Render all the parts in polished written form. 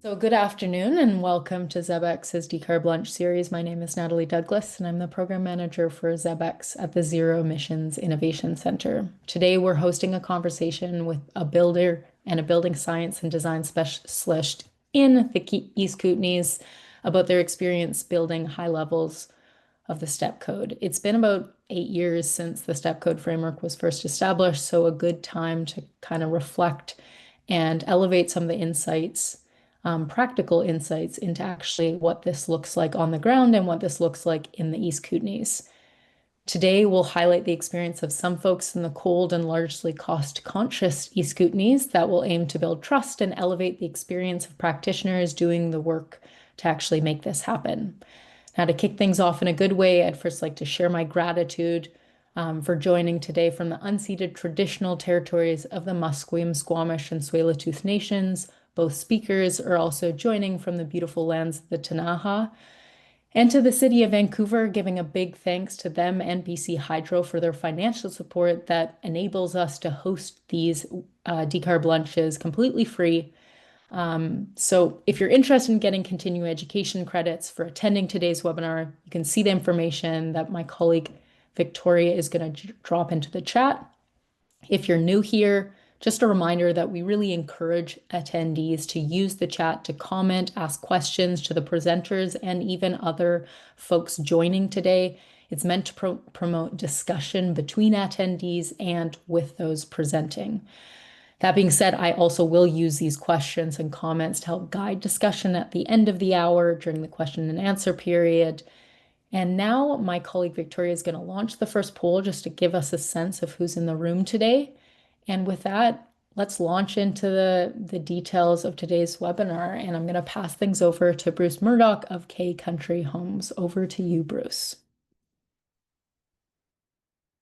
So, good afternoon and welcome to ZebX's Decarb Lunch series. My name is Natalie Douglas and I'm the program manager for ZebX at the Zero Emissions Innovation Center. Today, we're hosting a conversation with a builder and a building science and design specialist in the East Kootenays about their experience building high levels of the STEP code. It's been about 8 years since the STEP code framework was first established, so a good time to kind of reflect and elevate some of the insights, practical insights into actually what this looks like on the ground and what this looks like in the East Kootenays. Today, we'll highlight the experience of some folks in the cold and largely cost-conscious East Kootenays that will aim to build trust and elevate the experience of practitioners doing the work to actually make this happen. Now, to kick things off in a good way, I'd first like to share my gratitude for joining today from the unceded traditional territories of the Musqueam, Squamish, and Tsleil-Waututh nations. Both speakers are also joining from the beautiful lands of the Ktunaxa. And to the City of Vancouver, giving a big thanks to them and BC Hydro for their financial support that enables us to host these decarb lunches completely free. So if you're interested in getting continuing education credits for attending today's webinar, you can see the information that my colleague Victoria is going to drop into the chat. If you're new here, just a reminder that we really encourage attendees to use the chat to comment, ask questions to the presenters and even other folks joining today. It's meant to promote discussion between attendees and with those presenting. That being said, I also will use these questions and comments to help guide discussion at the end of the hour during the question and answer period. And now my colleague Victoria is going to launch the first poll just to give us a sense of who's in the room today. And with that, let's launch into the details of today's webinar. And I'm going to pass things over to Bruce Murdoch of K Country Homes. Over to you, Bruce.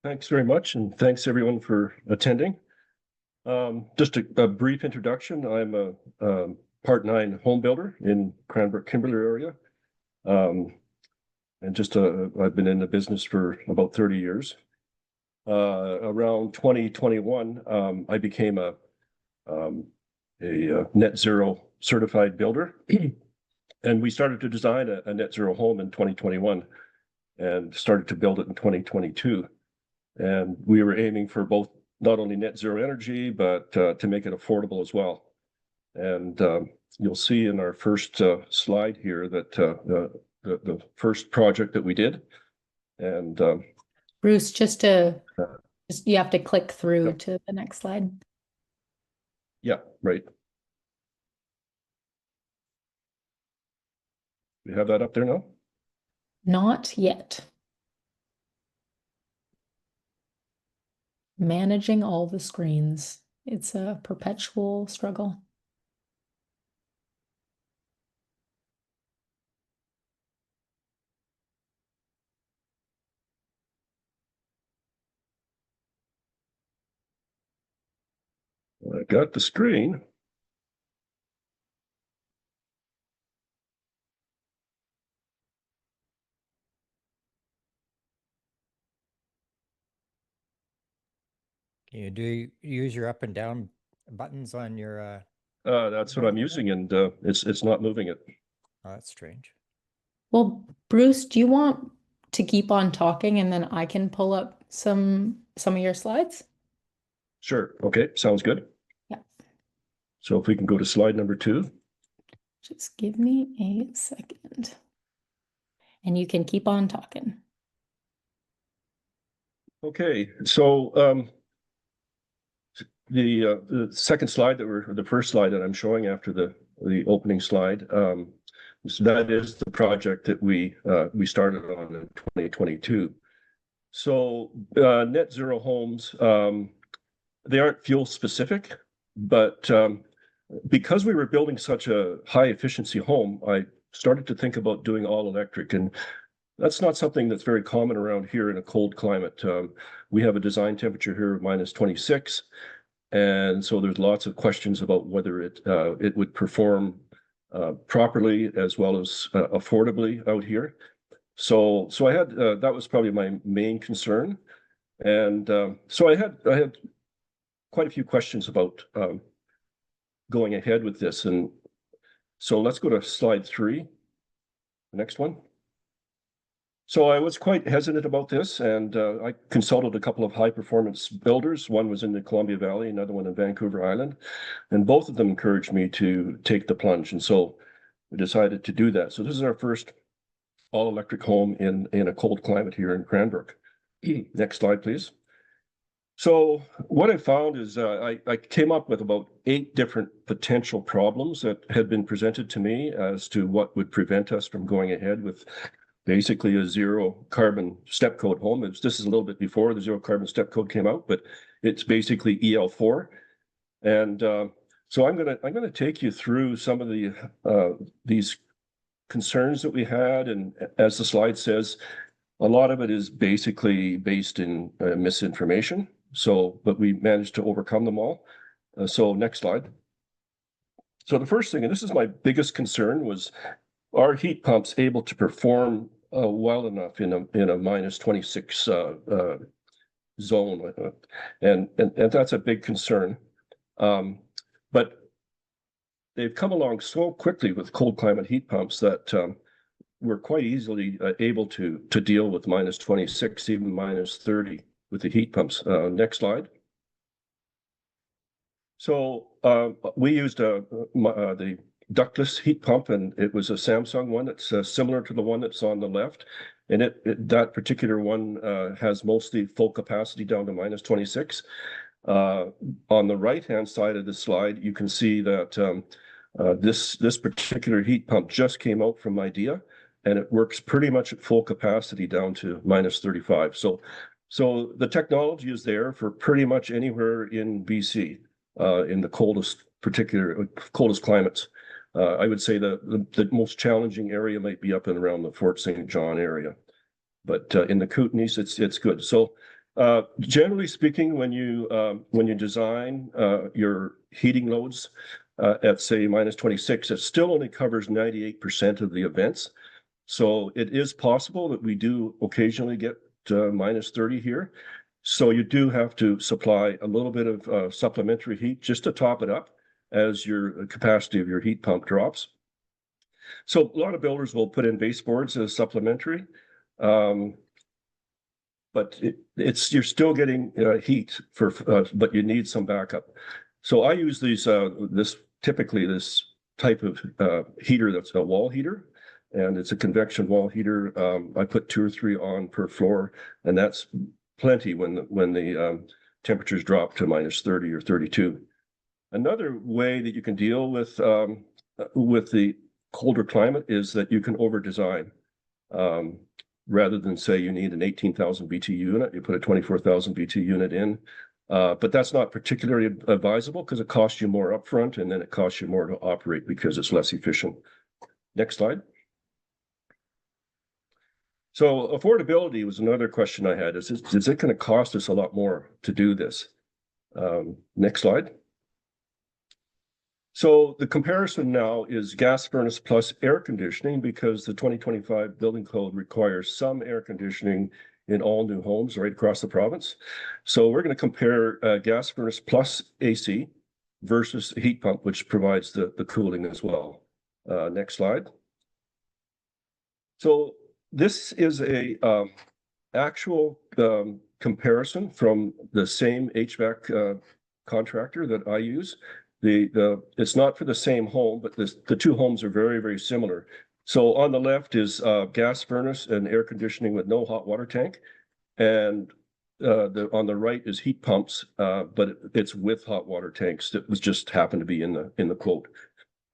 Thanks very much, and thanks everyone for attending. Just a brief introduction. I'm a Part 9 home builder in Cranbrook-Kimberley area. And I've been in the business for about 30 years. Around 2021, I became a net zero certified builder. And we started to design a net zero home in 2021 and started to build it in 2022. And we were aiming for both not only net zero energy, but to make it affordable as well. And you'll see in our first slide here that the first project that we did. And Bruce, you have to click through to the next slide. Yeah, right. We have that up there now? Not yet. Managing all the screens. It's a perpetual struggle. I got the screen. Do you use your up and down buttons on your That's what I'm using, and it's not moving it. Oh, that's strange. Well, Bruce, do you want to keep on talking and then I can pull up some of your slides? Sure. Okay, sounds good. Yeah. So if we can go to slide number 2. Just give me a second. And you can keep on talking. Okay, so the second slide the first slide that I'm showing after the opening slide, so that is the project that we started on in 2022. So net zero homes, they aren't fuel specific, but because we were building such a high efficiency home, I started to think about doing all electric, and that's not something that's very common around here in a cold climate. We have a design temperature here of -26. And so there's lots of questions about whether it would perform properly as well as affordably out here. So I had that was probably my main concern, and so I had quite a few questions about going ahead with this. And So let's go to slide 3, the next one. So I was quite hesitant about this, and I consulted a couple of high-performance builders. One was in the Columbia Valley, another one in Vancouver Island, and both of them encouraged me to take the plunge. And so we decided to do that. So this is our first all-electric home in a cold climate here in Cranbrook. Next slide, please. So what I found is I came up with about 8 different potential problems that had been presented to me as to what would prevent us from going ahead with basically a zero carbon step code home. This is a little bit before the zero carbon step code came out, but it's basically EL4. And so I'm gonna take you through some of these concerns that we had, and as the slide says, a lot of it is basically based in misinformation. So, but we managed to overcome them all. So next slide. So the first thing, and this is my biggest concern, was are heat pumps able to perform well enough in a minus 26 zone? And that's a big concern. But they've come along so quickly with cold climate heat pumps that we're quite easily able to deal with minus 26, even minus 30 with the heat pumps. Next slide. So we used the ductless heat pump, and it was a Samsung one that's similar to the one that's on the left. And that particular one has mostly full capacity down to minus 26. On the right-hand side of the slide, you can see that this particular heat pump just came out from IDEA, and it works pretty much at full capacity down to minus 35. So the technology is there for pretty much anywhere in BC in the coldest climates. I would say the most challenging area might be up and around the Fort St. John area, but in the Kootenays, it's good. So generally speaking, when you design your heating loads at say minus 26, it still only covers 98% of the events. So it is possible that we do occasionally get minus 30 here. So you do have to supply a little bit of supplementary heat just to top it up as your capacity of your heat pump drops. So a lot of builders will put in baseboards as supplementary, but you're still getting heat but you need some backup. So I use this type of heater that's a wall heater, and it's a convection wall heater. I put 2 or 3 on per floor, and that's plenty when the temperatures drop to minus 30 or 32. Another way that you can deal with the colder climate is that you can over design. Rather than say you need an 18,000 BTU unit, you put a 24,000 BTU unit in. But that's not particularly advisable because it costs you more upfront, and then it costs you more to operate because it's less efficient. Next slide. So affordability was another question I had. Is it going to cost us a lot more to do this? Next slide. So the comparison now is gas furnace plus air conditioning, because the 2025 building code requires some air conditioning in all new homes right across the province. So we're going to compare gas furnace plus AC versus a heat pump, which provides the cooling as well. Next slide. So this is a actual comparison from the same HVAC contractor that I use. It's not for the same home, but the two homes are very, very similar. So on the left is gas furnace and air conditioning with no hot water tank, and on the right is heat pumps, but it's with hot water tanks. That was just happened to be in the quote.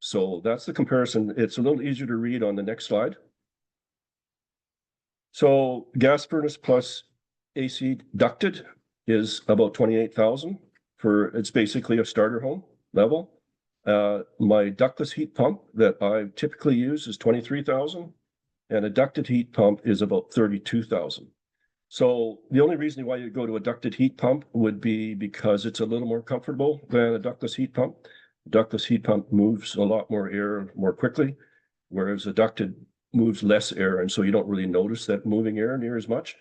So that's the comparison. It's a little easier to read on the next slide. So gas furnace plus AC ducted is about 28,000 it's basically a starter home level. My ductless heat pump that I typically use is 23,000, and a ducted heat pump is about 32,000. So the only reason why you go to a ducted heat pump would be because it's a little more comfortable than a ductless heat pump. A ductless heat pump moves a lot more air more quickly, whereas a ducted moves less air, and so you don't really notice that moving air near as much.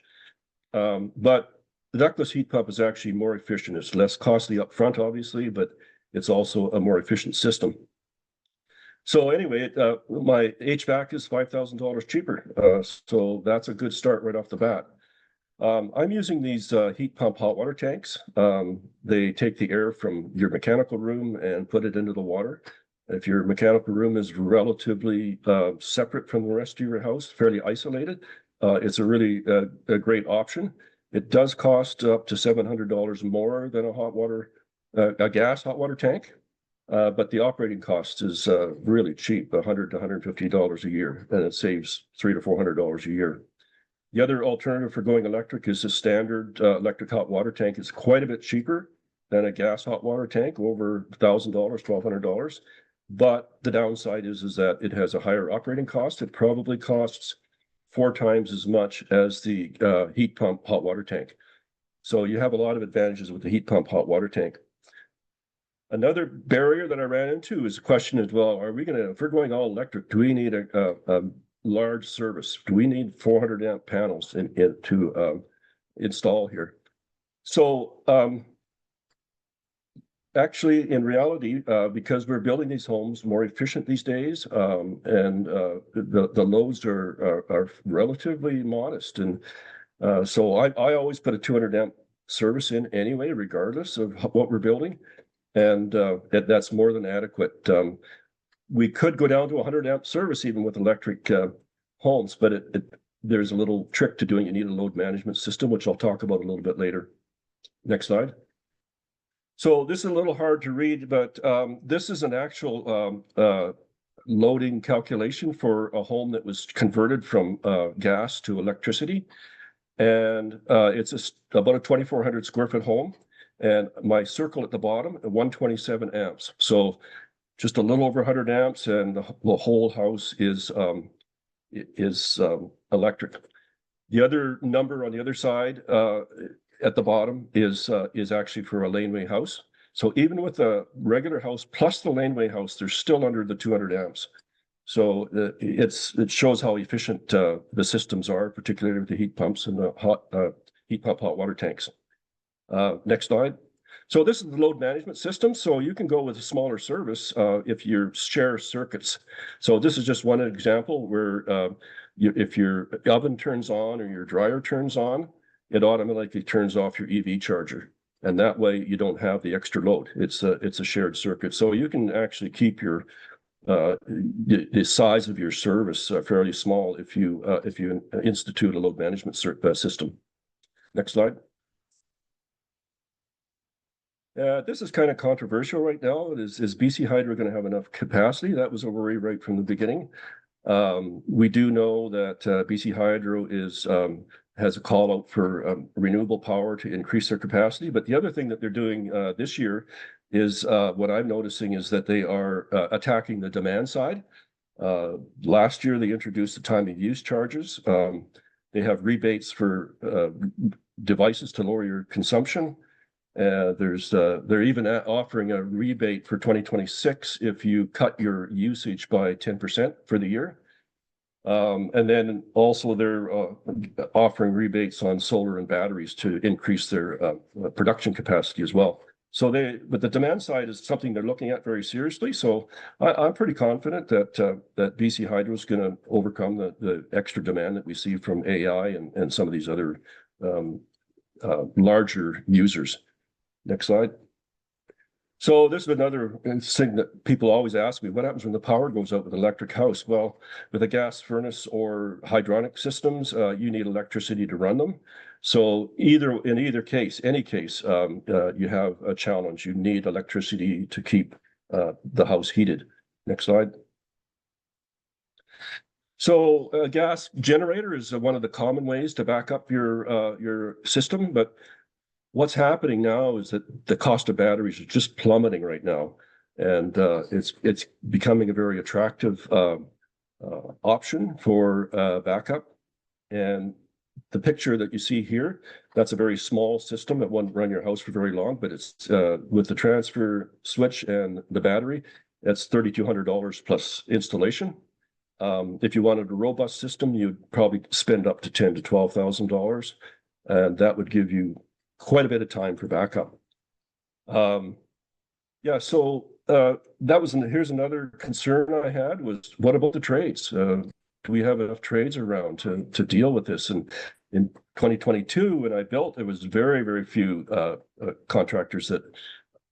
But the ductless heat pump is actually more efficient. It's less costly up front, obviously, but it's also a more efficient system. So anyway, my HVAC is $5,000 cheaper. So that's a good start right off the bat. I'm using these heat pump hot water tanks. They take the air from your mechanical room and put it into the water. If your mechanical room is relatively separate from the rest of your house, fairly isolated, it's a really a great option. It does cost up to $700 more than a gas hot water tank, but the operating cost is really cheap, $100 to $150 a year, and it saves $300 to $400 a year. The other alternative for going electric is a standard electric hot water tank. It's quite a bit cheaper than a gas hot water tank, over $1,000, $1,200. But the downside is that it has a higher operating cost. It probably costs 4 times as much as the heat pump hot water tank. So you have a lot of advantages with the heat pump hot water tank. Another barrier that I ran into is the question as well, if we're going all electric, do we need a large service? Do we need 400 amp panels to install here? So actually, in reality, because we're building these homes more efficient these days, and the loads are relatively modest, and so I always put a 200 amp service in anyway, regardless of what we're building, and that's more than adequate. We could go down to 100 amp service even with electric homes, but there's a little trick to doing. You need a load management system, which I'll talk about a little bit later. Next slide. So this is a little hard to read, but this is an actual loading calculation for a home that was converted from gas to electricity. And it's about a 2,400 square foot home. And my circle at the bottom, 127 amps. So just a little over 100 amps, and the whole house is electric. The other number on the other side at the bottom is actually for a laneway house. So even with a regular house plus the laneway house, they're still under the 200 amps. So it shows how efficient the systems are, particularly with the heat pumps and the heat pump hot water tanks. Next slide. So this is the load management system. So you can go with a smaller service if you share circuits. So this is just one example where if your oven turns on or your dryer turns on, it automatically turns off your EV charger. And that way you don't have the extra load. It's a shared circuit. So you can actually keep your the size of your service fairly small if you institute a load management system. Next slide. This is kind of controversial right now. Is BC Hydro going to have enough capacity? That was a worry right from the beginning. We do know that BC Hydro has a call out for renewable power to increase their capacity. But the other thing that they're doing this year is what I'm noticing is that they are attacking the demand side. Last year, they introduced the time of use charges. They have rebates for devices to lower your consumption. They're even offering a rebate for 2026 if you cut your usage by 10% for the year. And then also they're offering rebates on solar and batteries to increase their production capacity as well. So but the demand side is something they're looking at very seriously. So I'm pretty confident that BC Hydro is going to overcome the extra demand that we see from AI and some of these other larger users. Next slide. So this is another thing that people always ask me, what happens when the power goes out with an electric house? Well, with a gas furnace or hydronic systems, you need electricity to run them. So in either case, you have a challenge. You need electricity to keep the house heated. Next slide. So a gas generator is one of the common ways to back up your system, but what's happening now is that the cost of batteries is just plummeting right now, and it's becoming a very attractive option for backup. And the picture that you see here, that's a very small system. It won't run your house for very long, but it's with the transfer switch and the battery, that's $3,200 plus installation. If you wanted a robust system, you'd probably spend up to $10,000 to $12,000, and that would give you quite a bit of time for backup. So here's another concern I had was, what about the trades? Do we have enough trades around to deal with this? And in 2022, when I built, there was very, very few contractors that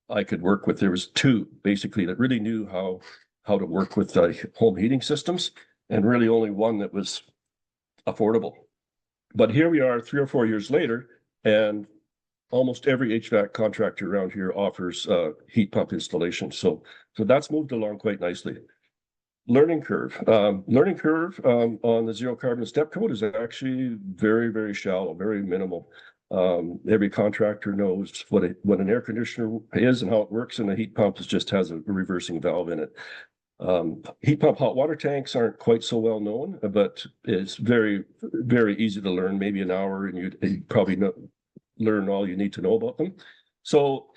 I could work with. There was two basically that really knew how to work with home heating systems, and really only one that was affordable. But here we are 3 or 4 years later, and almost every HVAC contractor around here offers heat pump installation. So that's moved along quite nicely. Learning curve. Learning curve on the zero carbon step code is actually very, very shallow, very minimal. Every contractor knows what an air conditioner is and how it works, and a heat pump just has a reversing valve in it. Heat pump hot water tanks aren't quite so well known, but it's very, very easy to learn. Maybe an hour, and you probably learn all you need to know about them. So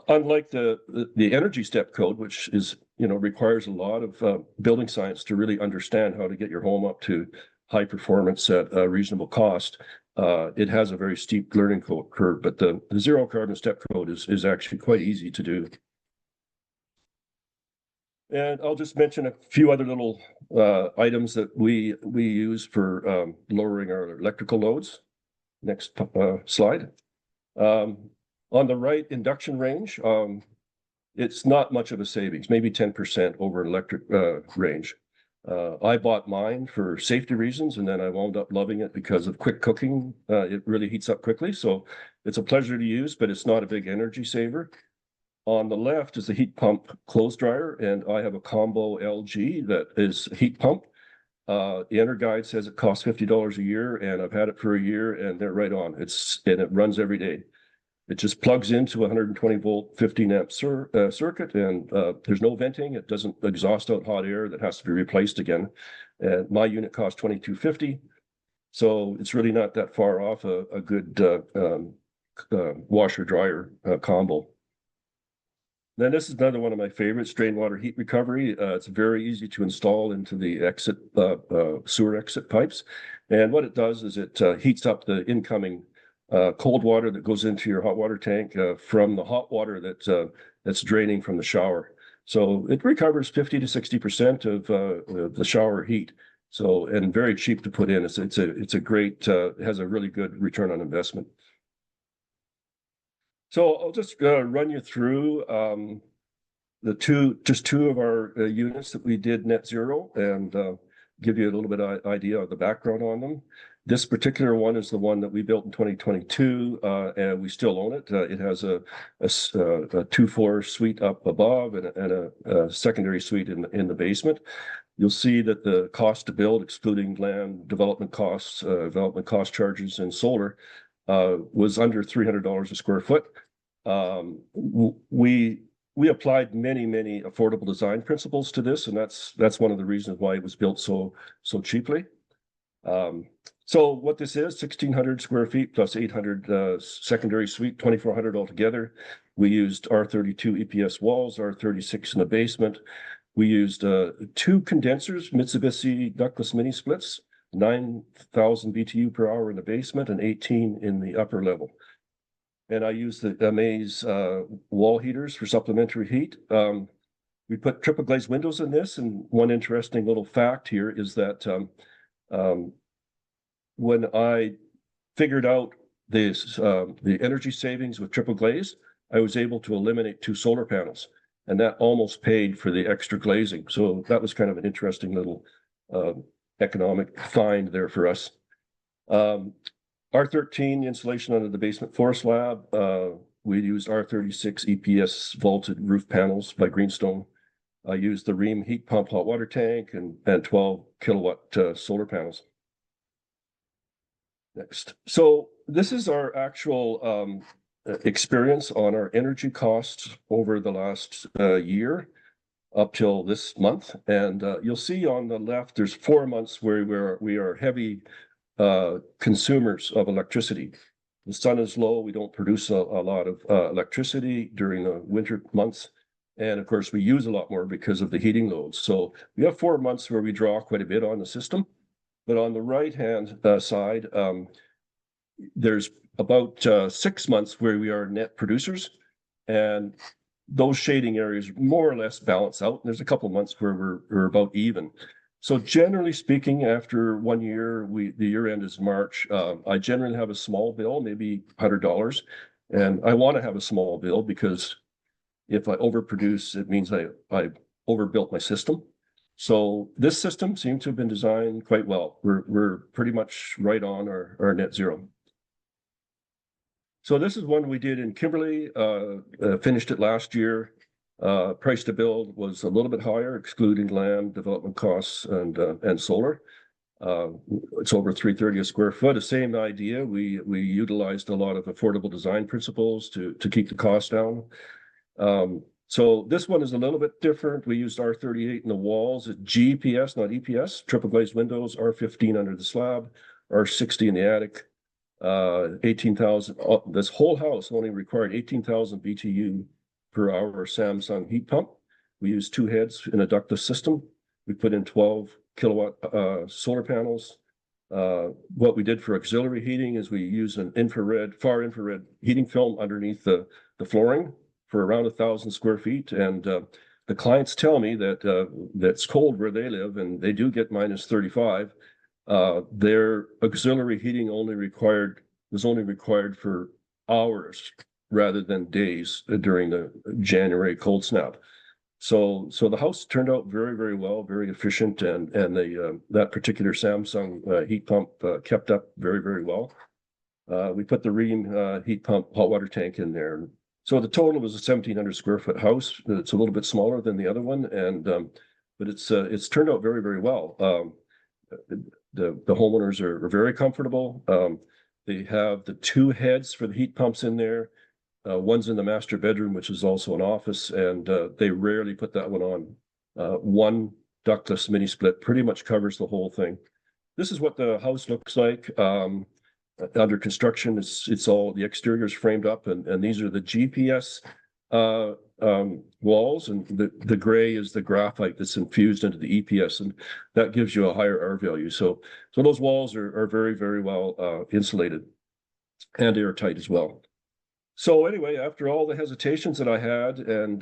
unlike the energy step code, which is, requires a lot of building science to really understand how to get your home up to high performance at a reasonable cost, it has a very steep learning curve. But the zero carbon step code is actually quite easy to do. And I'll just mention a few other little items that we use for lowering our electrical loads. Next slide. On the right, induction range, it's not much of a savings, maybe 10% over an electric range. I bought mine for safety reasons, and then I wound up loving it because of quick cooking. It really heats up quickly, so it's a pleasure to use, but it's not a big energy saver. On the left is the heat pump clothes dryer, and I have a combo LG that is heat pump. The Enter Guide says it costs $50 a year, and I've had it for a year, and they're right on. And it runs every day. It just plugs into a 120 volt, 15 amp circuit, and there's no venting. It doesn't exhaust out hot air that has to be replaced again. And my unit costs $22.50, so it's really not that far off a good washer dryer combo. Then this is another one of my favorites, drain water heat recovery. It's very easy to install into the exit sewer exit pipes. And what it does is it heats up the incoming cold water that goes into your hot water tank from the hot water that's draining from the shower. So it recovers 50 to 60% of the shower heat. So, and very cheap to put in. It's a great, it has a really good return on investment. So I'll just run you through just two of our units that we did net zero, and give you a little bit of idea of the background on them. This particular one is the one that we built in 2022, and we still own it. It has a 2-floor suite up above and a secondary suite in the basement. You'll see that the cost to build, excluding land development costs, development cost charges, and solar, was under $300 a square foot. We applied many affordable design principles to this, and that's one of the reasons why it was built so cheaply. So what this is, 1,600 square feet plus 800 secondary suite, 2,400 altogether. We used R32 EPS walls, R36 in the basement. We used 2 condensers, Mitsubishi ductless mini splits, 9,000 BTU per hour in the basement and 18 in the upper level. And I used the Amaze wall heaters for supplementary heat. We put triple glazed windows in this, and one interesting little fact here is that when I figured out this, the energy savings with triple glaze, I was able to eliminate 2 solar panels, and that almost paid for the extra glazing. So that was kind of an interesting little economic find there for us. R13 insulation under the basement floor slab. We used R36 EPS vaulted roof panels by Greenstone. I used the Rheem heat pump hot water tank and 12 kilowatt solar panels. Next. So this is our actual experience on our energy costs over the last year up till this month. And you'll see on the left, there's 4 months where we are heavy consumers of electricity. The sun is low. We don't produce a lot of electricity during the winter months. And of course, we use a lot more because of the heating loads. So we have 4 months where we draw quite a bit on the system. But on the right-hand side, there's about 6 months where we are net producers. And those shading areas more or less balance out. There's a couple of months where we're about even. So generally speaking, after 1 year, the year end is March. I generally have a small bill, maybe $100, and I want to have a small bill because if I overproduce, it means I overbuilt my system. So this system seems to have been designed quite well. We're pretty much right on our net zero. So this is one we did in Kimberley, finished it last year. Price to build was a little bit higher, excluding land development costs and solar. It's over 330 a square foot. The same idea. We utilized a lot of affordable design principles to keep the cost down. So this one is a little bit different. We used R38 in the walls, GPS, not EPS, triple glazed windows, R15 under the slab, R60 in the attic. 18,000. This whole house only required 18,000 BTU per hour Samsung heat pump. We used 2 heads in a ductless system. We put in 12 kilowatt solar panels. What we did for auxiliary heating is we use an far infrared heating film underneath the flooring for around 1,000 square feet. And the clients tell me that that's cold where they live, and they do get minus 35. Their auxiliary heating was only required for hours rather than days during the January cold snap. So the house turned out very, very well, very efficient, and that particular Samsung heat pump kept up very, very well. We put the Rheem heat pump hot water tank in there. So the total was a 1,700 square foot house. It's a little bit smaller than the other one, but it's turned out very, very well. The homeowners are very comfortable. They have the 2 heads for the heat pumps in there. One's in the master bedroom, which is also an office, and they rarely put that one on. One ductless mini split pretty much covers the whole thing. This is what the house looks like. Under construction, it's all the exterior is framed up, and these are the GPS walls, and the gray is the graphite that's infused into the EPS, and that gives you a higher R value. So those walls are very, very well insulated and airtight as well. So anyway, after all the hesitations that I had and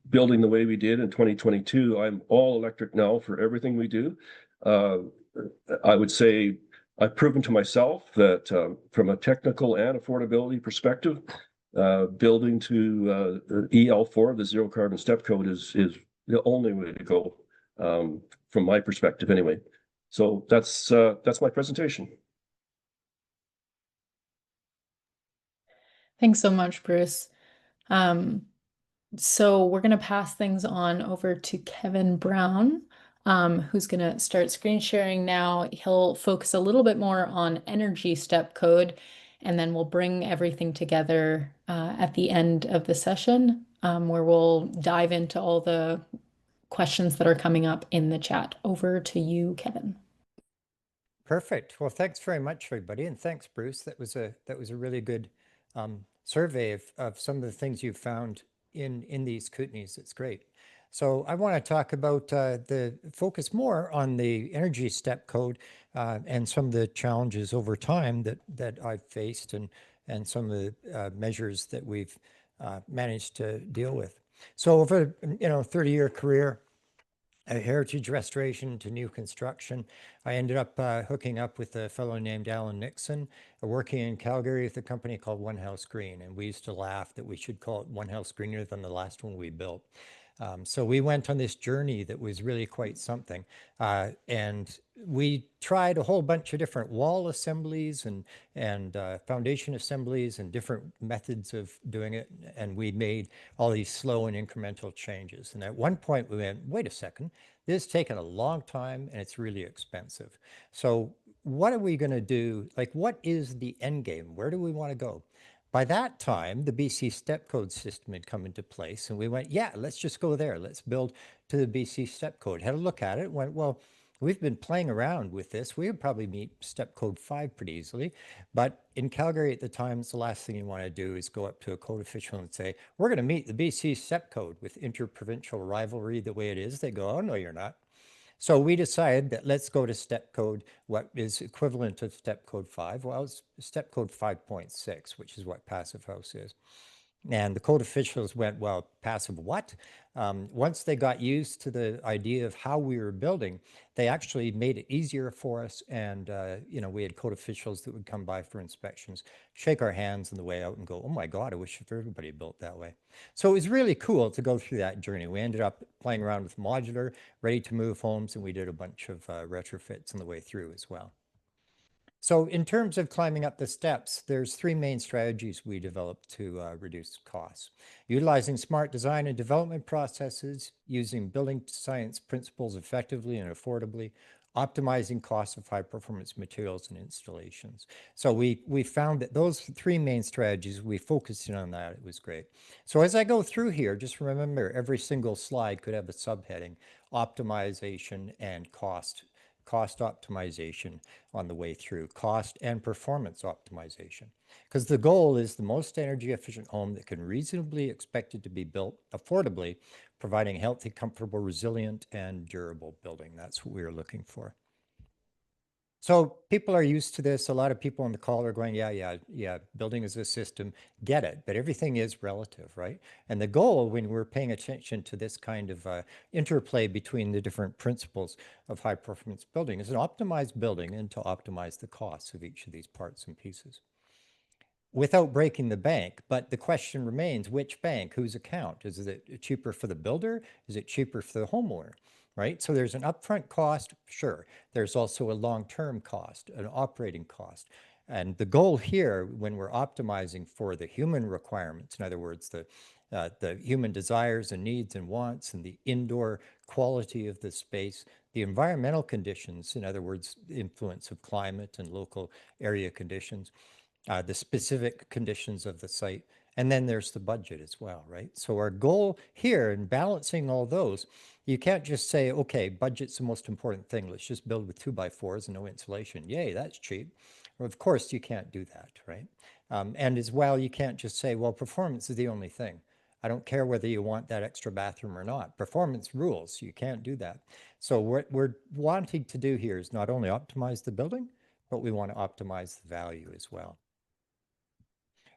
building the way we did in 2022, I'm all electric now for everything we do. I would say I've proven to myself that from a technical and affordability perspective, building to EL4, the zero carbon step code, is the only way to go from my perspective anyway. So that's my presentation. Thanks so much, Bruce. So we're going to pass things on over to Kevin Brown, who's going to start screen sharing now. He'll focus a little bit more on energy step code, and then we'll bring everything together at the end of the session, where we'll dive into all the questions that are coming up in the chat. Over to you, Kevin. Perfect. Well, thanks very much, everybody, and thanks, Bruce. That was a really good survey of some of the things you've found in these Kootenays. It's great. So I want to talk about the focus more on the energy step code and some of the challenges over time that I've faced and some of the measures that we've managed to deal with. So over 30-year career, a heritage restoration to new construction, I ended up hooking up with a fellow named Alan Nixon, working in Calgary with a company called One House Green. And we used to laugh that we should call it One House Greener than the last one we built. So we went on this journey that was really quite something. And we tried a whole bunch of different wall assemblies and foundation assemblies and different methods of doing it. And we made all these slow and incremental changes. And at one point we went, wait a second, this has taken a long time and it's really expensive. So what are we going to do? Like, what is the end game? Where do we want to go? By that time, the BC step code system had come into place, and we went, yeah, let's just go there. Let's build to the BC step code. Had a look at it, went, well, we've been playing around with this. We would probably meet step code 5 pretty easily. But in Calgary at the time, it's the last thing you want to do is go up to a code official and say, we're going to meet the BC step code with interprovincial rivalry the way it is. They go, oh, no, you're not. So we decided that let's go to step code, what is equivalent to step code 5. Well, it's step code 5.6, which is what Passive House is. And the code officials went, well, passive what? Once they got used to the idea of how we were building, they actually made it easier for us. And, we had code officials that would come by for inspections, shake our hands on the way out and go, oh my God, I wish if everybody built that way. So it was really cool to go through that journey. We ended up playing around with modular, ready to move homes, and we did a bunch of retrofits on the way through as well. So in terms of climbing up the steps, there's three main strategies we developed to reduce costs. Utilizing smart design and development processes, using building science principles effectively and affordably, optimizing costs of high performance materials and installations. So we found that those three main strategies, we focused in on that. It was great. So as I go through here, just remember every single slide could have a subheading: optimization and cost optimization on the way through, cost and performance optimization. Because the goal is the most energy efficient home that can reasonably expected to be built affordably, providing healthy, comfortable, resilient, and durable building. That's what we're looking for. So people are used to this. A lot of people on the call are going, yeah, building is a system, get it. But everything is relative, right? And the goal when we're paying attention to this kind of interplay between the different principles of high performance building is an optimized building and to optimize the costs of each of these parts and pieces without breaking the bank. But the question remains, which bank, whose account? Is it cheaper for the builder? Is it cheaper for the homeowner? Right? So there's an upfront cost, sure. There's also a long-term cost, an operating cost. And the goal here, when we're optimizing for the human requirements, in other words, the human desires and needs and wants and the indoor quality of the space, the environmental conditions, in other words, the influence of climate and local area conditions, the specific conditions of the site, and then there's the budget as well, right? So our goal here in balancing all those, you can't just say, okay, budget's the most important thing. Let's just build with 2x4s and no insulation. Yay, that's cheap. Well, of course, you can't do that, right? And as well, you can't just say, well, performance is the only thing. I don't care whether you want that extra bathroom or not. Performance rules. You can't do that. So what we're wanting to do here is not only optimize the building, but we want to optimize the value as well.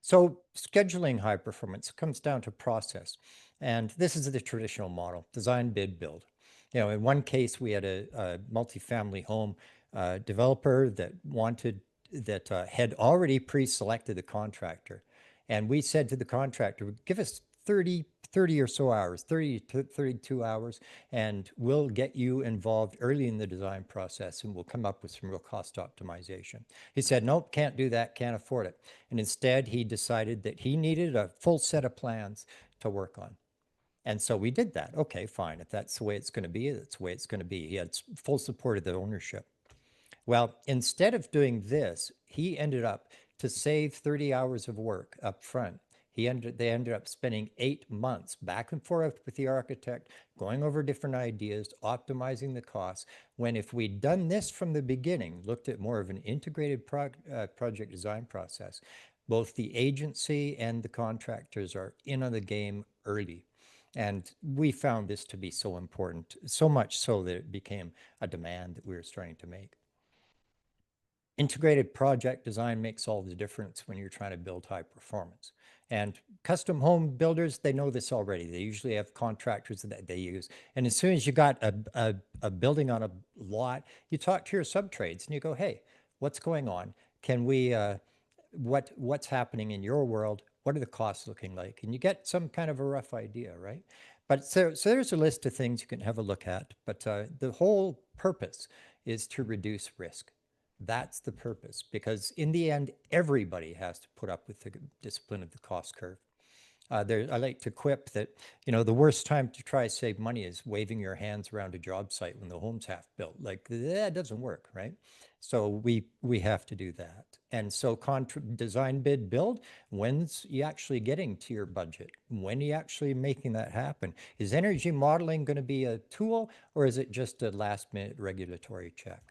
So scheduling high performance comes down to process. And this is the traditional model: design, bid, build. In one case, we had a multifamily home developer that had already pre-selected a contractor. And we said to the contractor, give us 30 or so hours, 30 to 32 hours, and we'll get you involved early in the design process and we'll come up with some real cost optimization. He said, nope, can't do that, can't afford it. And instead, he decided that he needed a full set of plans to work on. And so we did that. Okay, fine. If that's the way it's going to be, that's the way it's going to be. He had full support of the ownership. Well, instead of doing this, he ended up to save 30 hours of work up front. They ended up spending 8 months back and forth with the architect, going over different ideas, optimizing the costs, when if we'd done this from the beginning, looked at more of an integrated project design process, both the agency and the contractors are in on the game early. And we found this to be so important, so much so that it became a demand that we were starting to make. Integrated project design makes all the difference when you're trying to build high performance. And custom home builders, they know this already. They usually have contractors that they use. And as soon as you got a building on a lot, you talk to your subtrades and you go, hey, what's going on? Can we, what's happening in your world? What are the costs looking like? And you get some kind of a rough idea, right? But so there's a list of things you can have a look at. But the whole purpose is to reduce risk. That's the purpose, because in the end, everybody has to put up with the discipline of the cost curve. I like to quip that, the worst time to try to save money is waving your hands around a job site when the home's half built. Like, that doesn't work, right? So we have to do that. And so design, bid, build, when's you actually getting to your budget? When are you actually making that happen? Is energy modeling going to be a tool, or is it just a last minute regulatory check?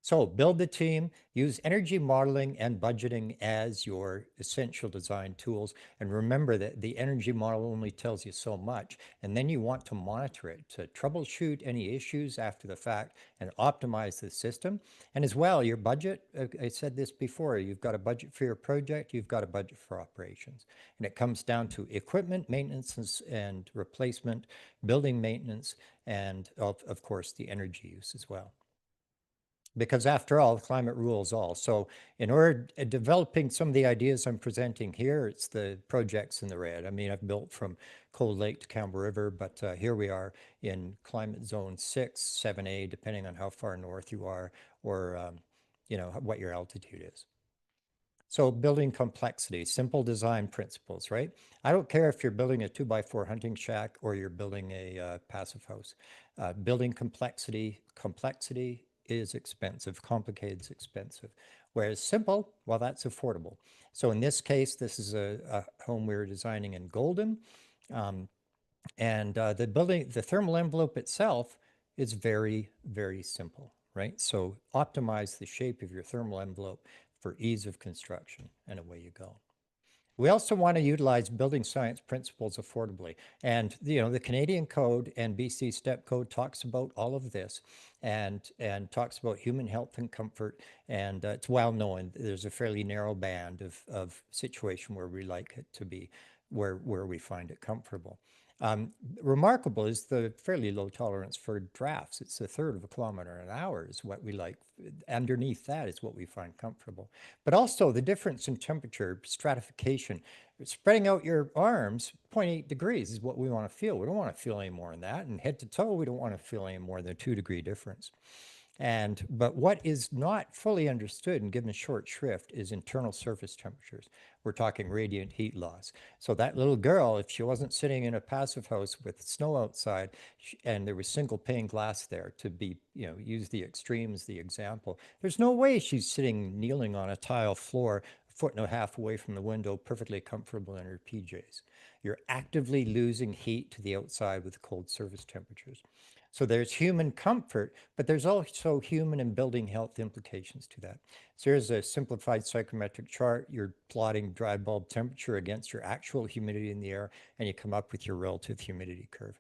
So build the team, use energy modeling and budgeting as your essential design tools. And remember that the energy model only tells you so much. And then you want to monitor it to troubleshoot any issues after the fact and optimize the system. And as well, your budget, I said this before, you've got a budget for your project, you've got a budget for operations. And it comes down to equipment maintenance and replacement, building maintenance, and of course, the energy use as well. Because after all, climate rules all. So in order developing some of the ideas I'm presenting here, it's the projects in the red. I mean, I've built from Cold Lake to Campbell River, but here we are in climate zone 6, 7A, depending on how far north you are, or what your altitude is. So building complexity, simple design principles, right? I don't care if you're building a 2x4 hunting shack or you're building a passive house. Building complexity is expensive. Complicated is expensive. Whereas simple, well, that's affordable. So in this case, this is a home we were designing in Golden. The thermal envelope itself is very, very simple, right? So optimize the shape of your thermal envelope for ease of construction, and away you go. We also want to utilize building science principles affordably. And, the Canadian Code and BC Step Code talks about all of this and talks about human health and comfort. And it's well known there's a fairly narrow band of situation where we like it to be, where we find it comfortable. Remarkable is the fairly low tolerance for drafts. It's a third of a kilometer an hour is what we like. Underneath that is what we find comfortable. But also the difference in temperature, stratification, spreading out your arms, 0.8 degrees is what we want to feel. We don't want to feel any more than that. And head to toe, we don't want to feel any more than a 2-degree difference. But what is not fully understood and given short shrift is internal surface temperatures. We're talking radiant heat loss. So that little girl, if she wasn't sitting in a passive house with snow outside and there was single pane glass there to be, use the extreme as the example, there's no way she's kneeling on a tile floor, 1.5 feet away from the window, perfectly comfortable in her PJs. You're actively losing heat to the outside with cold surface temperatures. So there's human comfort, but there's also human and building health implications to that. So here's a simplified psychrometric chart. You're plotting dry bulb temperature against your actual humidity in the air, and you come up with your relative humidity curve.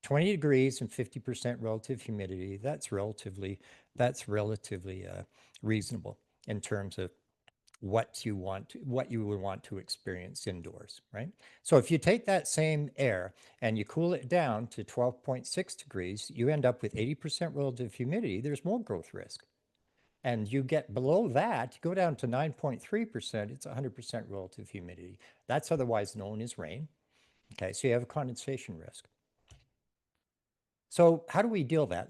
20 degrees and 50% relative humidity, that's relatively reasonable in terms of what you would want to experience indoors, right? So if you take that same air and you cool it down to 12.6 degrees, you end up with 80% relative humidity. There's mold growth risk. And you get below that, you go down to 9.3%, it's 100% relative humidity. That's otherwise known as rain. Okay, so you have a condensation risk. So how do we deal that?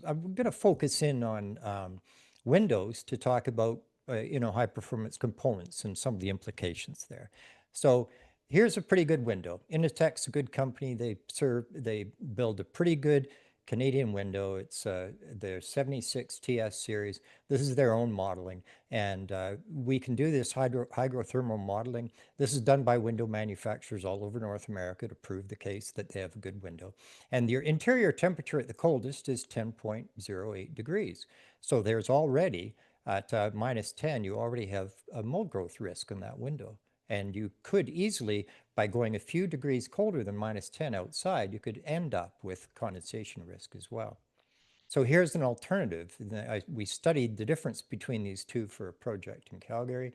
I'm going to focus in on windows to talk about high performance components and some of the implications there. So here's a pretty good window. Initech's a good company. They build a pretty good Canadian window. It's their 76 TS series. This is their own modeling. And we can do this hydrothermal modeling. This is done by window manufacturers all over North America to prove the case that they have a good window. And your interior temperature at the coldest is 10.08 degrees. So there's already, at -10, you already have a mold growth risk in that window. And you could easily, by going a few degrees colder than -10 outside, you could end up with condensation risk as well. So here's an alternative. We studied the difference between these two for a project in Calgary,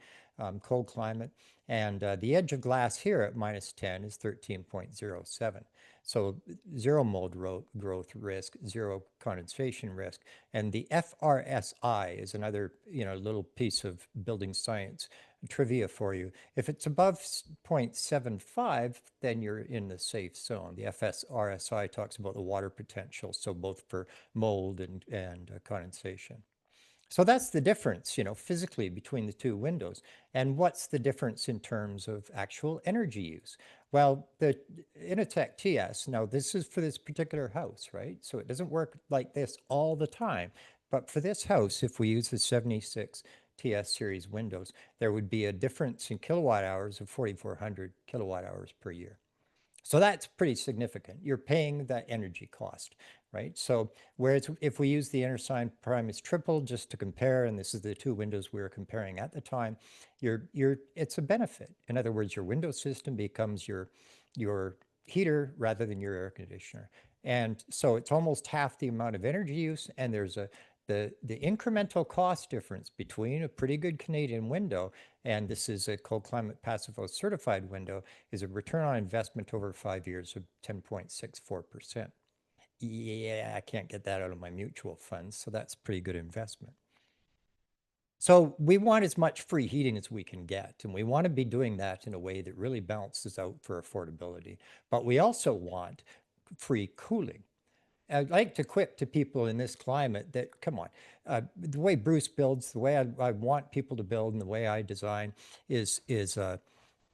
cold climate. And the edge of glass here at -10 is 13.07. So zero mold growth risk, zero condensation risk. And the FRSI is another little piece of building science trivia for you. If it's above 0.75, then you're in the safe zone. The FSRSI talks about the water potential, so both for mold and condensation. So that's the difference, physically between the two windows. And what's the difference in terms of actual energy use? Well, the Initech TS, now this is for this particular house, right? So it doesn't work like this all the time. But for this house, if we use the 76 TS series windows, there would be a difference in kilowatt hours of 4,400 kilowatt hours per year. So that's pretty significant. You're paying that energy cost, right? So whereas if we use the inner sign prime as triple just to compare, and this is the two windows we were comparing at the time, it's a benefit. In other words, your window system becomes your heater rather than your air conditioner. And so it's almost half the amount of energy use, and there's the incremental cost difference between a pretty good Canadian window, and this is a Cold Climate Passive House certified window, is a return on investment over 5 years of 10.64%. Yeah, I can't get that out of my mutual funds, so that's pretty good investment. So we want as much free heating as we can get, and we want to be doing that in a way that really balances out for affordability. But we also want free cooling. I'd like to quip to people in this climate that, come on, the way Bruce builds, the way I want people to build, and the way I design is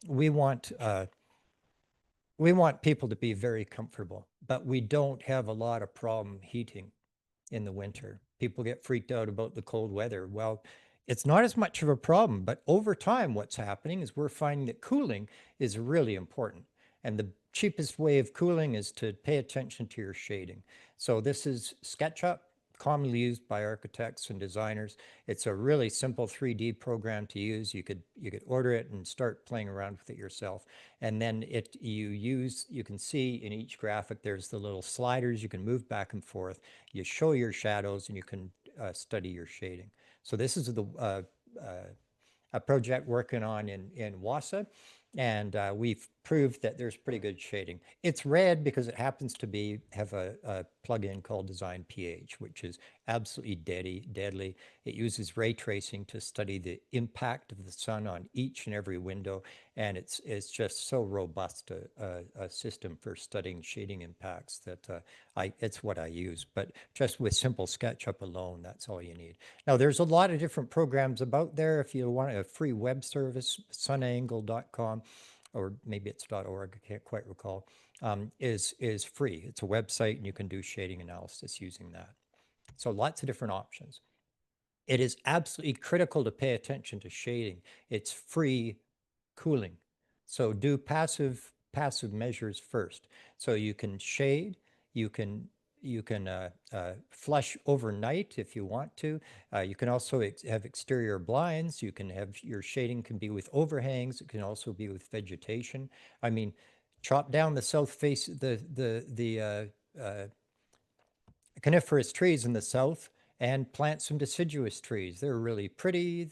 we want people to be very comfortable, but we don't have a lot of problem heating in the winter. People get freaked out about the cold weather. Well, it's not as much of a problem, but over time, what's happening is we're finding that cooling is really important. And the cheapest way of cooling is to pay attention to your shading. So this is SketchUp, commonly used by architects and designers. It's a really simple 3D program to use. You could order it and start playing around with it yourself. And then you can see in each graphic, there's the little sliders you can move back and forth. You show your shadows and you can study your shading. So this is a project working on in Wausau, and we've proved that there's pretty good shading. It's red because it happens to have a plugin called Design PH, which is absolutely deadly. It uses ray tracing to study the impact of the sun on each and every window, and it's just so robust a system for studying shading impacts that it's what I use. But just with simple SketchUp alone, that's all you need. Now, there's a lot of different programs about there. If you want a free web service, sunangle.com, or maybe it's .org, I can't quite recall, is free. It's a website and you can do shading analysis using that. So lots of different options. It is absolutely critical to pay attention to shading. It's free cooling. So do passive measures first. So you can shade, you can flush overnight if you want to. You can also have exterior blinds. You can have your shading can be with overhangs. It can also be with vegetation. I mean, chop down the south face, the coniferous trees in the south and plant some deciduous trees. They're really pretty.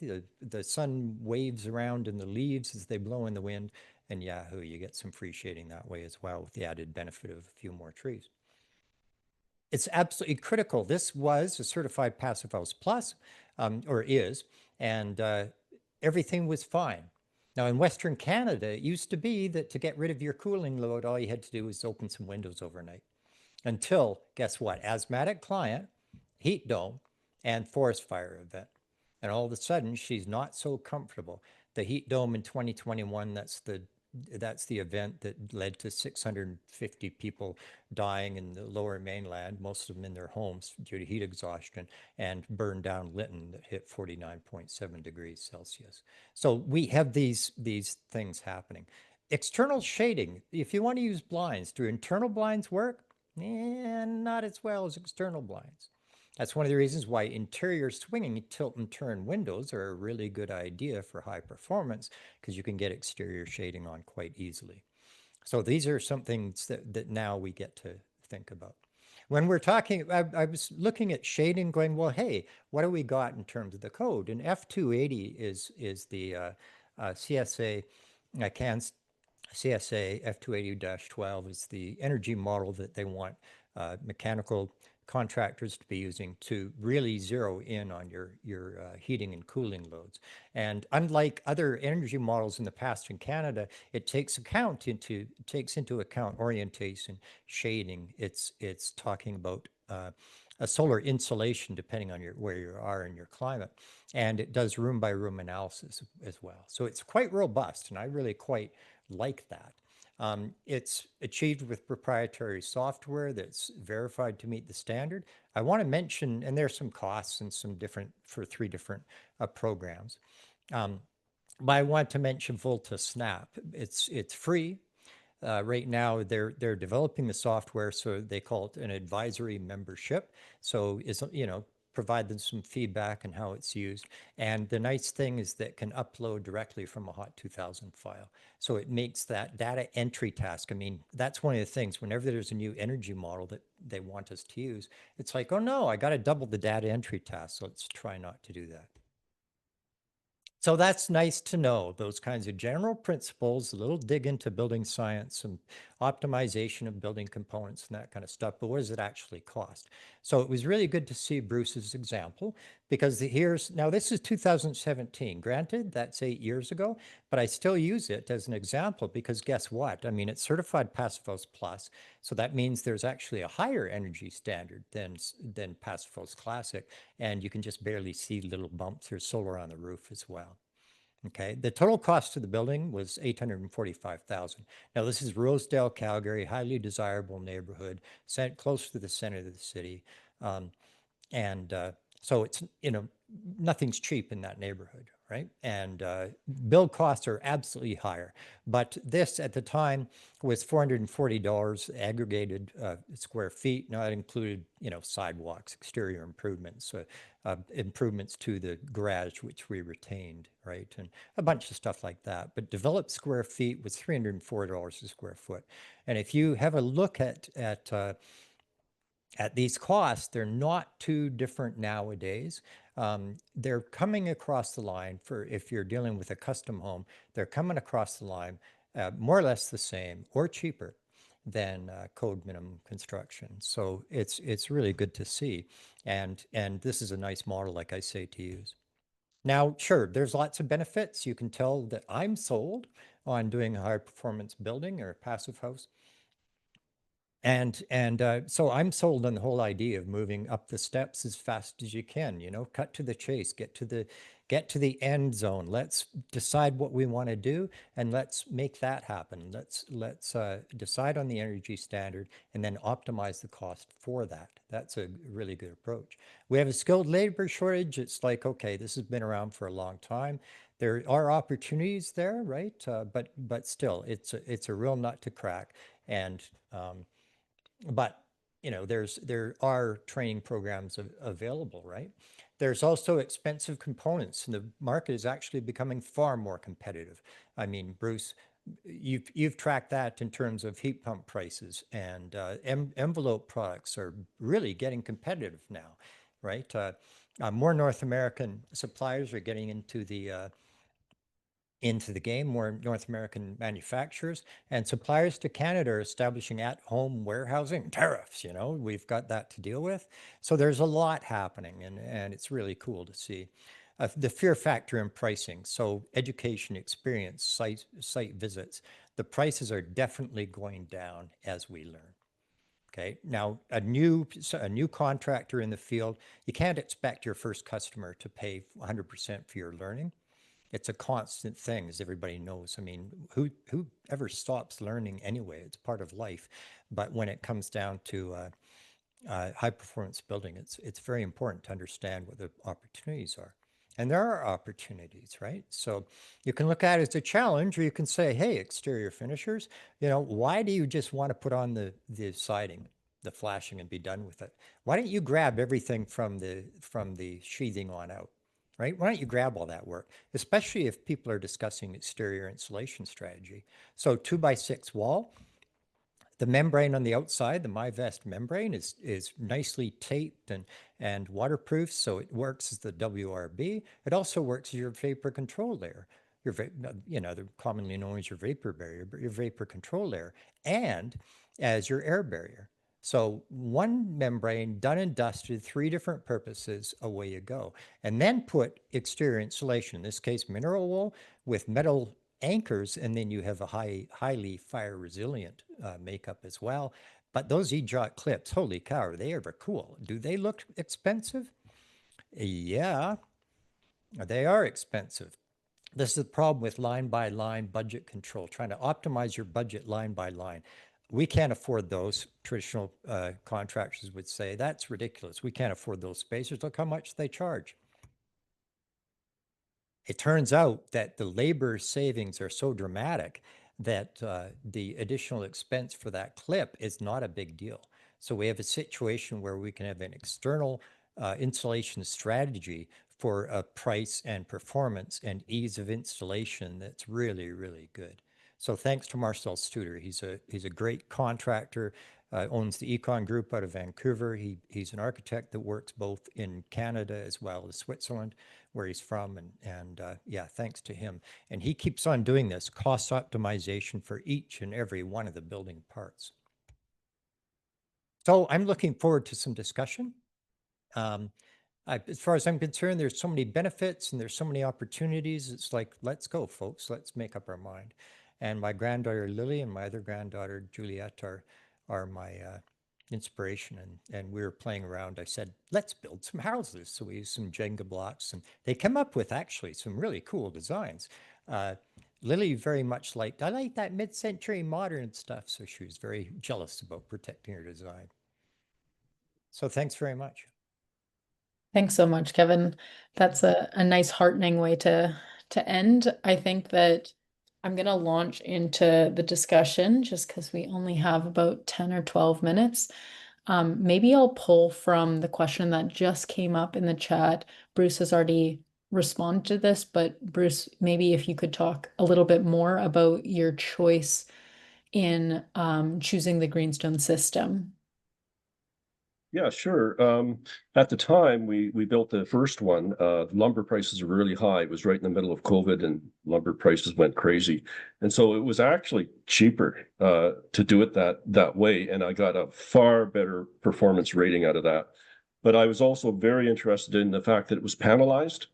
The sun waves around in the leaves as they blow in the wind. And yahoo, you get some free shading that way as well with the added benefit of a few more trees. It's absolutely critical. This was a certified Passive House Plus, or is, and everything was fine. Now, in Western Canada, it used to be that to get rid of your cooling load, all you had to do was open some windows overnight. Until, guess what? Asthmatic client, heat dome, and forest fire event. And all of a sudden, she's not so comfortable. The heat dome in 2021, that's the event that led to 650 people dying in the lower mainland, most of them in their homes due to heat exhaustion, and burned down Lytton that hit 49.7 degrees Celsius. So we have these things happening. External shading, if you want to use blinds, do internal blinds work? Not as well as external blinds. That's one of the reasons why interior swinging tilt and turn windows are a really good idea for high performance, because you can get exterior shading on quite easily. So these are some things that now we get to think about. When we're talking, I was looking at shading going, well, hey, what do we got in terms of the code? And F280 is the CSA, CSA F280-12 is the energy model that they want mechanical contractors to be using to really zero in on your heating and cooling loads. And unlike other energy models in the past in Canada, it takes into account orientation, shading. It's talking about a solar insulation depending on where you are in your climate, and it does room by room analysis as well. So it's quite robust, and I really quite like that. It's achieved with proprietary software that's verified to meet the standard. I want to mention, and there's some costs and for 3 different programs. But I want to mention Volta Snap. It's free. Right now, they're developing the software, so they call it an advisory membership. So it's, provide them some feedback on how it's used. And the nice thing is that it can upload directly from a Hot 2000 file. So it makes that data entry task. I mean, that's one of the things, whenever there's a new energy model that they want us to use, it's like, oh no, I got to double the data entry task. So let's try not to do that. So that's nice to know, those kinds of general principles, a little dig into building science and optimization of building components and that kind of stuff. But what does it actually cost? So it was really good to see Bruce's example, because now this is 2017. Granted, that's 8 years ago, but I still use it as an example because guess what? I mean, it's certified Passive House Plus. So that means there's actually a higher energy standard than Passive House Classic. And you can just barely see little bumps. There's solar on the roof as well. Okay, the total cost of the building was $845,000. Now this is Rosedale, Calgary, highly desirable neighborhood, close to the center of the city, and so it's nothing's cheap in that neighborhood, right? And build costs are absolutely higher. But this at the time was $440 aggregated square feet. Now that included sidewalks, exterior improvements, improvements to the garage, which we retained, right? And a bunch of stuff like that. But developed square feet was $304 a square foot. And if you have a look at these costs, they're not too different nowadays. They're coming across the line for, if you're dealing with a custom home, they're coming across the line more or less the same or cheaper than code minimum construction. So it's really good to see. And this is a nice model, like I say, to use. Now, sure, there's lots of benefits. You can tell that I'm sold on doing a high performance building or a passive house. And so I'm sold on the whole idea of moving up the steps as fast as you can, cut to the chase, get to the end zone. Let's decide what we want to do and let's make that happen. Let's decide on the energy standard and then optimize the cost for that. That's a really good approach. We have a skilled labor shortage. It's like, okay, this has been around for a long time. There are opportunities there, right? But still, it's a real nut to crack. And but there are training programs available, right? There's also expensive components, and the market is actually becoming far more competitive. I mean, Bruce, you've tracked that in terms of heat pump prices, and envelope products are really getting competitive now, right? More North American suppliers are getting into the game, more North American manufacturers, and suppliers to Canada are establishing at-home warehousing tariffs. We've got that to deal with. So there's a lot happening, and it's really cool to see. The fear factor in pricing. So education, experience, site visits. The prices are definitely going down as we learn. Okay, now a new contractor in the field, you can't expect your first customer to pay 100% for your learning. It's a constant thing, as everybody knows. I mean, who ever stops learning anyway? It's part of life. But when it comes down to high performance building, it's very important to understand what the opportunities are. And there are opportunities, right? So you can look at it as a challenge, or you can say, hey, exterior finishers, why do you just want to put on the siding, the flashing, and be done with it? Why don't you grab everything from the sheathing on out? Right? Why don't you grab all that work, especially if people are discussing exterior insulation strategy? So 2x6 wall, the membrane on the outside, the MyVest membrane is nicely taped and waterproof, so it works as the WRB. It also works as your vapor control layer. They're commonly known as your vapor barrier, but your vapor control layer, and as your air barrier. So one membrane done and dusted, 3 different purposes, away you go. And then put exterior insulation, in this case mineral wool with metal anchors, and then you have a highly fire resilient makeup as well. But those E-Jot clips, holy cow, are they ever cool? Do they look expensive? Yeah, they are expensive. This is the problem with line by line budget control, trying to optimize your budget line by line. We can't afford those. Traditional contractors would say, that's ridiculous. We can't afford those spacers. Look how much they charge. It turns out that the labor savings are so dramatic that the additional expense for that clip is not a big deal. So we have a situation where we can have an external installation strategy for price and performance and ease of installation that's really, really good. So thanks to Marcel Studer. He's a great contractor, owns the Econ Group out of Vancouver. He's an architect that works both in Canada as well as Switzerland, where he's from. And yeah, thanks to him. And he keeps on doing this cost optimization for each and every one of the building parts. So I'm looking forward to some discussion. As far as I'm concerned, there's so many benefits and there's so many opportunities. It's like, let's go, folks. Let's make up our mind. And my granddaughter Lily and my other granddaughter Juliet are my inspiration. And we were playing around. I said, let's build some houses. So we used some Jenga blocks, and they come up with actually some really cool designs. Lily very much liked, I like that mid-century modern stuff. So she was very jealous about protecting her design. So thanks very much. Thanks so much, Kevin. That's a nice heartening way to end. I think that I'm going to launch into the discussion just because we only have about 10 or 12 minutes. Maybe I'll pull from the question that just came up in the chat. Bruce has already responded to this, but Bruce, maybe if you could talk a little bit more about your choice in choosing the greenstone system. Yeah, sure. At the time we built the first one, lumber prices were really high. It was right in the middle of COVID and lumber prices went crazy. And so it was actually cheaper to do it that way. And I got a far better performance rating out of that. But I was also very interested in the fact that it was panelized.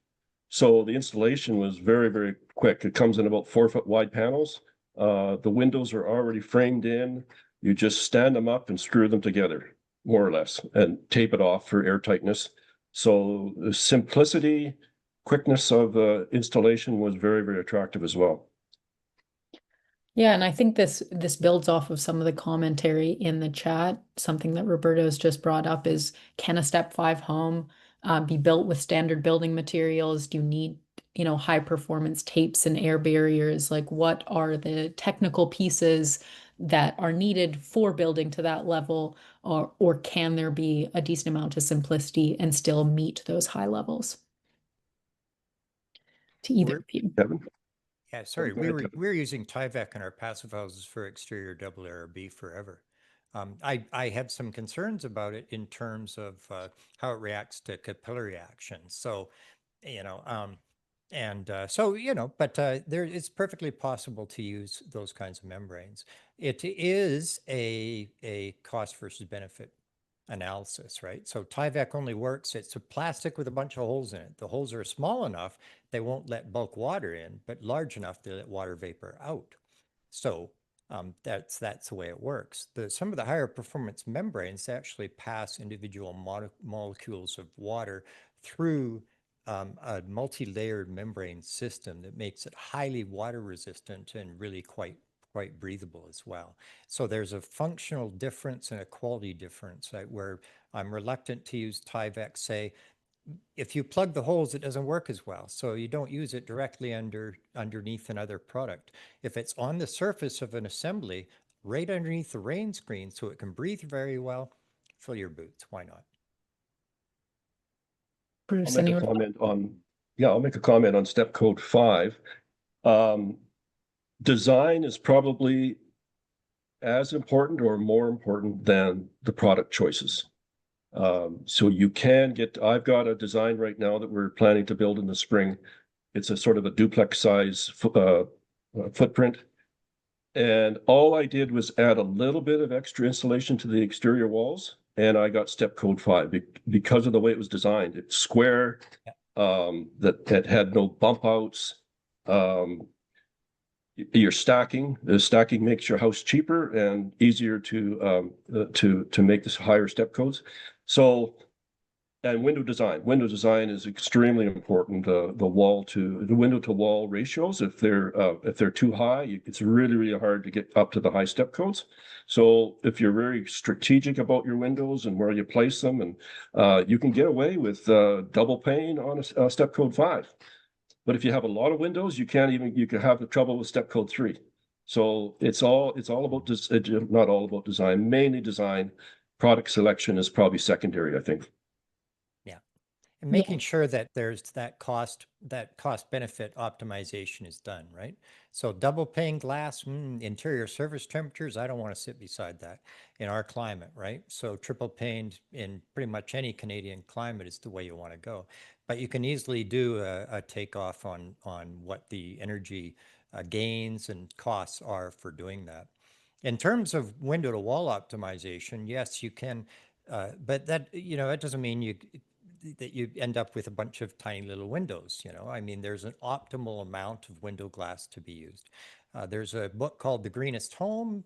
So the installation was very, very quick. It comes in about 4-foot wide panels. The windows are already framed in. You just stand them up and screw them together, more or less, and tape it off for airtightness. So the simplicity, quickness of installation was very, very attractive as well. Yeah, and I think this builds off of some of the commentary in the chat. Something that Roberto's just brought up is, can a step 5 home be built with standard building materials? Do you need, high performance tapes and air barriers? Like, what are the technical pieces that are needed for building to that level? Or can there be a decent amount of simplicity and still meet those high levels? To either of you. Kevin? Yeah, sorry, we were using Tyvek in our passive houses for exterior double ARB forever. I have some concerns about it in terms of how it reacts to capillary action. So, but it's perfectly possible to use those kinds of membranes. It is a cost versus benefit analysis, right? So Tyvek only works, it's a plastic with a bunch of holes in it. The holes are small enough, they won't let bulk water in, but large enough to let water vapor out. So that's the way it works. Some of the higher performance membranes actually pass individual molecules of water through a multi-layered membrane system that makes it highly water resistant and really quite breathable as well. So there's a functional difference and a quality difference, right, where I'm reluctant to use Tyvek. Say, if you plug the holes, it doesn't work as well. So you don't use it directly underneath another product. If it's on the surface of an assembly, right underneath the rain screen, so it can breathe very well, fill your boots. Why not? Bruce, I'll make a comment on step code 5. Design is probably as important or more important than the product choices. So you can I've got a design right now that we're planning to build in the spring. It's a sort of a duplex size footprint. And all I did was add a little bit of extra insulation to the exterior walls, and I got step code 5 because of the way it was designed. It's square, that had no bump outs. The stacking makes your house cheaper and easier to make this higher step codes. So, and window design is extremely important. The window to wall ratios, if they're too high, it's really, really hard to get up to the high step codes. So if you're very strategic about your windows and where you place them, and you can get away with double pane on a step code 5. But if you have a lot of windows, you can have the trouble with step code 3. So it's all about this, not all about design, mainly design. Product selection is probably secondary, I think. Yeah. And Yeah, making sure that there's that cost benefit optimization is done, right? So double pane glass, interior surface temperatures, I don't want to sit beside that in our climate, right? So triple paned in pretty much any Canadian climate is the way you want to go. But you can easily do a takeoff on what the energy gains and costs are for doing that. In terms of window to wall optimization, yes, you can, but that, that doesn't mean that you end up with a bunch of tiny little windows. I mean, there's an optimal amount of window glass to be used. There's a book called The Greenest Home.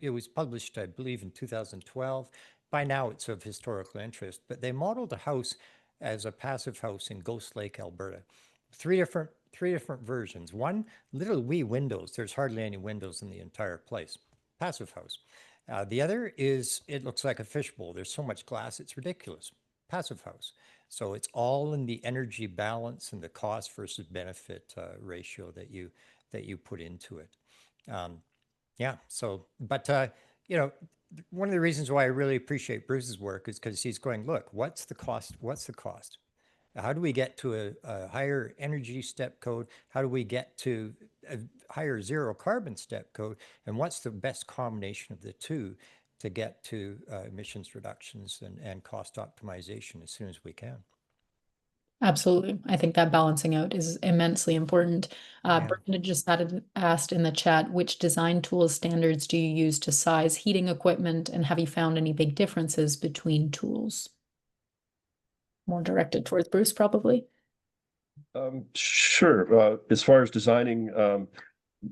It was published, I believe, in 2012. By now, it's of historical interest, but they modeled a house as a passive house in Ghost Lake, Alberta. Three different versions. One, little wee windows. There's hardly any windows in the entire place. Passive house. The other is, it looks like a fishbowl. There's so much glass, it's ridiculous. Passive house. So it's all in the energy balance and the cost versus benefit ratio that you put into it. Yeah. So, but one of the reasons why I really appreciate Bruce's work is because he's going, look, what's the cost? What's the cost? How do we get to a higher energy step code? How do we get to a higher zero carbon step code? And what's the best combination of the two to get to emissions reductions and cost optimization as soon as we can? absolutely. I think that balancing out is immensely important. Yeah. Brenda just asked in the chat, which design tools standards do you use to size heating equipment, and have you found any big differences between tools? More directed towards Bruce, probably. Sure. As far as designing,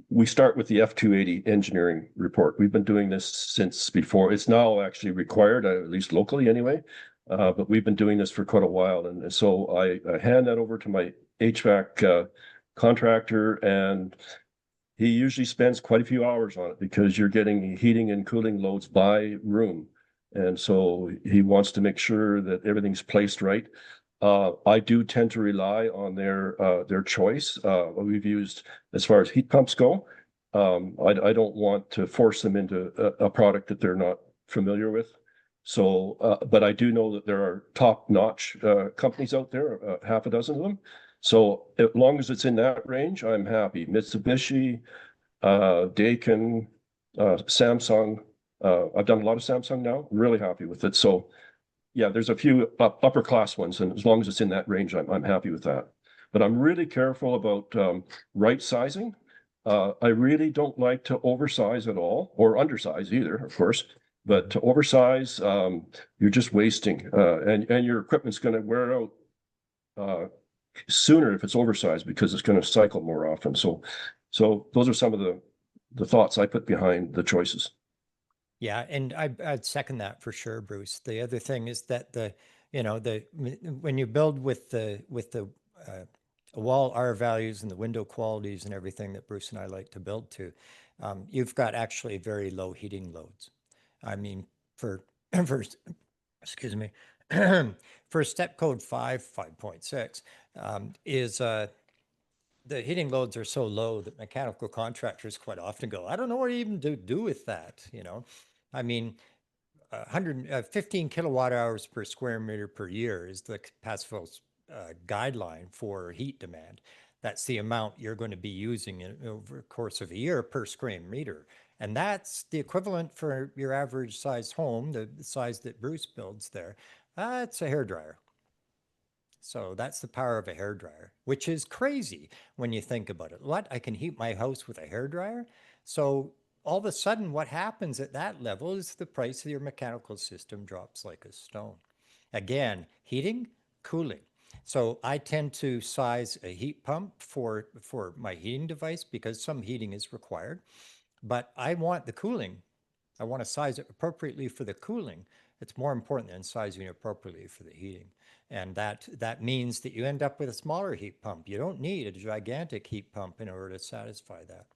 we start with the F280 engineering report. We've been doing this since before. It's now actually required, at least locally anyway. But we've been doing this for quite a while. And so I hand that over to my HVAC contractor, and he usually spends quite a few hours on it because you're getting heating and cooling loads by room. And so he wants to make sure that everything's placed right. I do tend to rely on their choice. We've used, as far as heat pumps go, I don't want to force them into a product that they're not familiar with. So, but I do know that there are top-notch companies out there, half a dozen of them. So as long as it's in that range, I'm happy. Mitsubishi, Daikin, Samsung. I've done a lot of Samsung now. Really happy with it. So yeah, there's a few upper class ones, and as long as it's in that range, I'm happy with that. But I'm really careful about right sizing. I really don't like to oversize at all, or undersize either, of course. But to oversize, you're just wasting, and your equipment's going to wear out sooner if it's oversized because it's going to cycle more often. So those are some of the thoughts I put behind the choices. Yeah, and I'd second that for sure, Bruce. The other thing is that when you build with the wall R values and the window qualities and everything that Bruce and I like to build to, you've got actually very low heating loads. I mean, for for excuse me, for step code 5.6, is the heating loads are so low that mechanical contractors quite often go, I don't know what to even do with that. I mean, 115 kilowatt hours per square meter per year is the Passivhaus guideline for heat demand. That's the amount you're going to be using over the course of a year per square meter. And that's the equivalent for your average size home, the size that Bruce builds there. It's a hairdryer. So that's the power of a hairdryer, which is crazy when you think about it. What? I can heat my house with a hairdryer? So all of a sudden, what happens at that level is the price of your mechanical system drops like a stone. Again, heating, cooling. So I tend to size a heat pump for my heating device because some heating is required, but I want the cooling. I want to size it appropriately for the cooling. It's more important than sizing it appropriately for the heating. And that means that you end up with a smaller heat pump. You don't need a gigantic heat pump in order to satisfy that.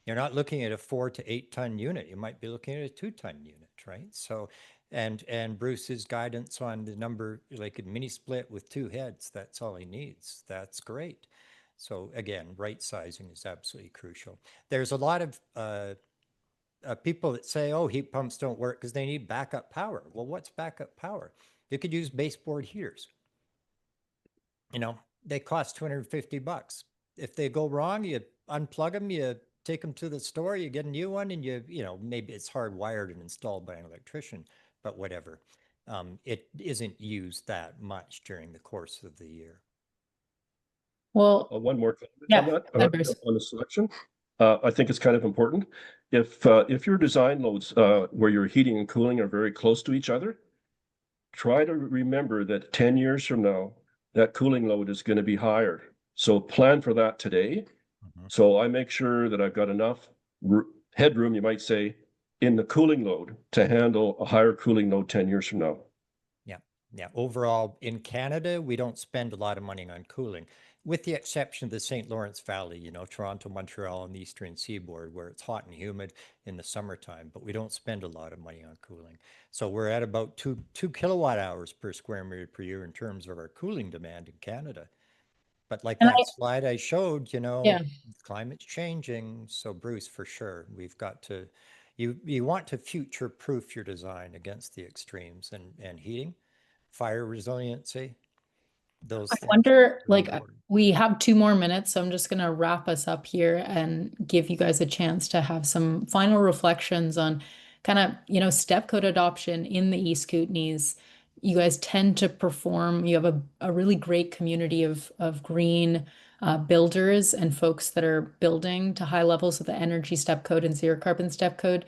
You're not looking at a 4 to 8 ton unit. You might be looking at a 2-ton unit, right? So, and Bruce's guidance on the number, like a mini split with 2 heads, that's all he needs. That's great. So again, right sizing is absolutely crucial. There's a lot of people that say, oh, heat pumps don't work because they need backup power. Well, what's backup power? You could use baseboard heaters. You know, they cost 250 bucks. If they go wrong, you unplug them, you take them to the store, you get a new one, and you know, maybe it's hardwired and installed by an electrician, but whatever. It isn't used that much during the course of the year. Well, One more comment on yeah, that, members. on the selection. I think it's kind of important. If your design loads where your heating and cooling are very close to each other, try to remember that 10 years from now, that cooling load is going to be higher. So plan for that today. So I make sure that I've got enough headroom, you might say, in the cooling load to handle a higher cooling load 10 years from now. Yeah. Yeah. Overall, in Canada, we don't spend a lot of money on cooling, with the exception of the St. Lawrence Valley, you know, Toronto, Montreal, and the Eastern Seaboard, where it's hot and humid in the summertime, but we don't spend a lot of money on cooling. So we're at about two kilowatt hours per square meter per year in terms of our cooling demand in Canada. But like And that slide I showed, you yeah, know, climate's changing. So Bruce, for sure, we've got to, you want to future proof your design against the extremes, and heating, fire resiliency, those I things wonder, are really like, important. we have 2 more minutes, so I'm just going to wrap us up here and give you guys a chance to have some final reflections on kind of, step code adoption in the East Kootenays. You guys tend to perform, you have a really great community of green builders and folks that are building to high levels of the energy step code and zero carbon step code.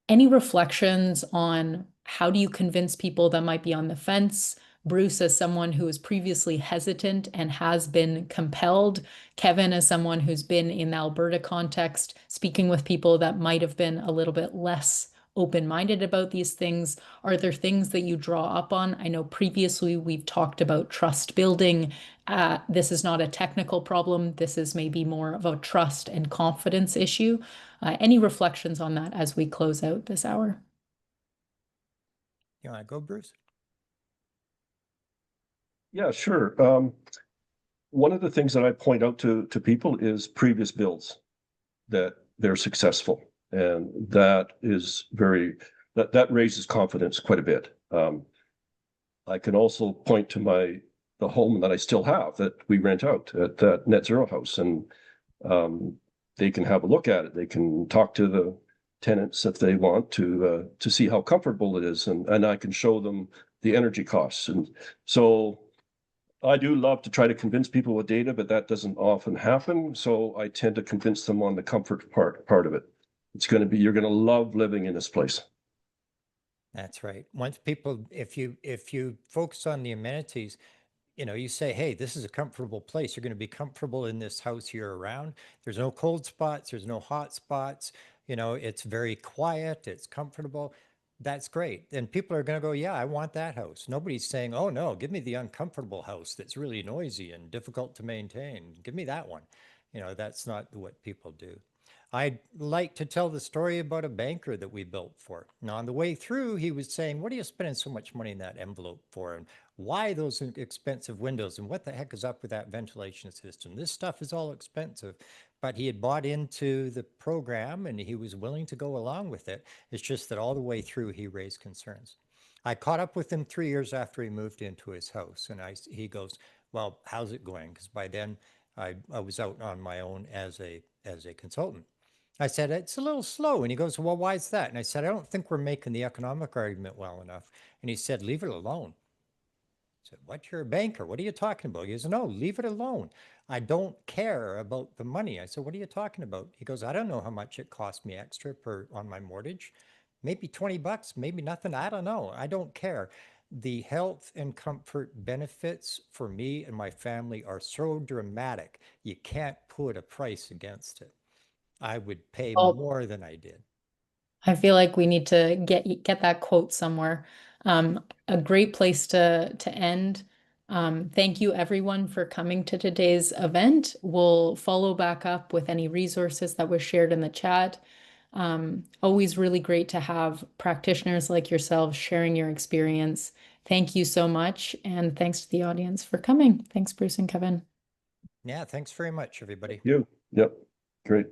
Any reflections on how do you convince people that might be on the fence? Bruce, as someone who was previously hesitant and has been compelled. Kevin, as someone who's been in the Alberta context, speaking with people that might have been a little bit less open-minded about these things. Are there things that you draw up on? I know previously we've talked about trust building. This is not a technical problem. This is maybe more of a trust and confidence issue. Any reflections on that as we close out this hour? You want to go, Bruce? Yeah, sure. One of the things that I point out to people is previous builds that they're successful, and that is that raises confidence quite a bit. I can also point to the home that I still have that we rent out at that Net Zero house, and they can have a look at it. They can talk to the tenants if they want to see how comfortable it is, and I can show them the energy costs. And so I do love to try to convince people with data, but that doesn't often happen. So I tend to convince them on the comfort part of it. You're going to love living in this place. That's right. Once people, if you focus on the amenities, you know, you say, hey, this is a comfortable place. You're going to be comfortable in this house year round. There's no cold spots. There's no hot spots. You know, it's very quiet. It's comfortable. That's great. And people are going to go, yeah, I want that house. Nobody's saying, oh, no, give me the uncomfortable house that's really noisy and difficult to maintain. Give me that one. You know, that's not what people do. I'd like to tell the story about a banker that we built for. Now, on the way through, he was saying, what are you spending so much money in that envelope for? And why those expensive windows? And what the heck is up with that ventilation system? This stuff is all expensive. But he had bought into the program and he was willing to go along with it. It's just that all the way through, he raised concerns. I caught up with him 3 years after he moved into his house. And he goes, well, how's it going? Because by then I was out on my own as a consultant. I said, it's a little slow. And he goes, well, why is that? And I said, I don't think we're making the economic argument well enough. And he said, leave it alone. I said, what, you're a banker? What are you talking about? He goes, no, leave it alone. I don't care about the money. I said, what are you talking about? He goes, I don't know how much it cost me extra on my mortgage. Maybe 20 bucks, maybe nothing. I don't know. I don't care. The health and comfort benefits for me and my family are so dramatic. You can't put a price against it. I would pay Well, more than I did. I feel like we need to get that quote somewhere. A great place to end. Thank you everyone for coming to today's event. We'll follow back up with any resources that were shared in the chat. Always really great to have practitioners like yourselves sharing your experience. Thank you so much, and thanks to the audience for coming. Thanks, Bruce and Kevin. Yeah, thanks very much, everybody. You, yep, great.